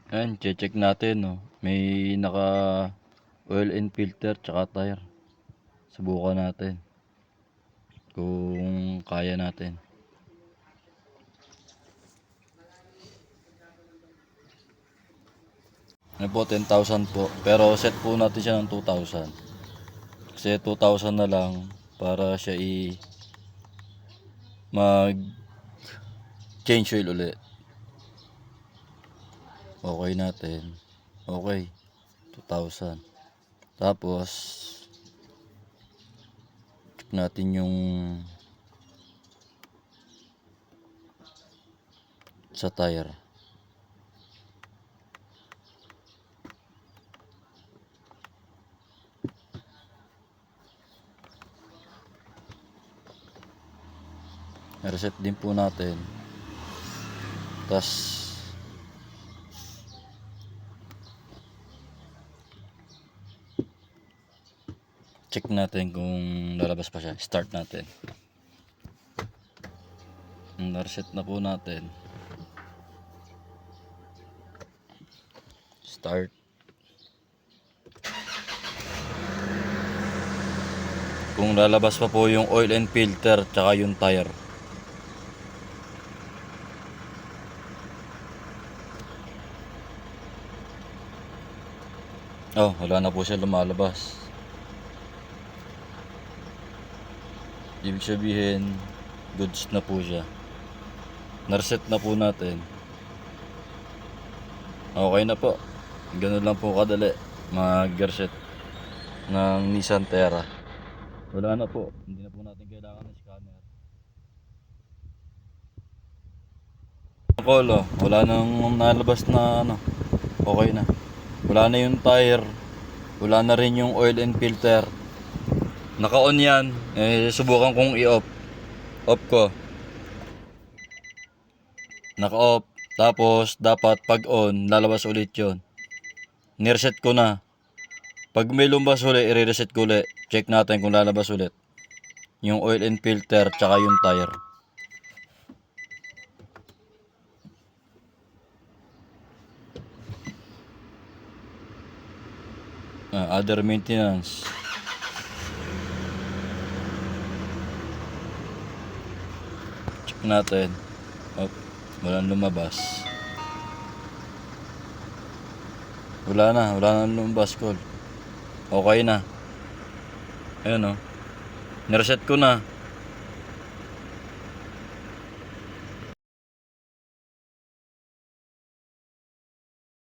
Ayan, check natin, no. May naka oil and filter tsaka tire. Subukan natin kung kaya natin. Ano po, 10,000 po. Pero set po natin siya ng 2,000. Kasi 2,000 na lang para siya mag change oil ulit. Okay natin. Okay. 2,000. Tapos check natin yung sa tire. Reset din po natin. Tapos check natin kung lalabas pa siya. Start natin. Na-reset na po natin. Start. Kung lalabas pa po yung oil and filter tsaka yung tire. Oh, wala na po siya lumalabas. Ibig sabihin, goods na po siya. Na-reset na po natin. Okay na po. Ganun lang po kadali mag-reset ng Nissan Terra. Wala na po. Hindi na po natin kailangan ng scanner. Kolo, wala nang nalabas na ano. Okay na. Wala na yung tire. Wala na rin yung oil and filter. Naka-on yan. Subukan kong i-off. Off ko. Naka-off. Tapos dapat pag on, lalabas ulit yun. Nireset ko na. Pag may lumabas ulit, i-reset ko ulit. Check natin kung lalabas ulit yung oil and filter tsaka yung tire. Other maintenance. Check natin. Walang lumabas. Wala na lumabas, call. Okay na. Ayun, oh. Nireset ko na.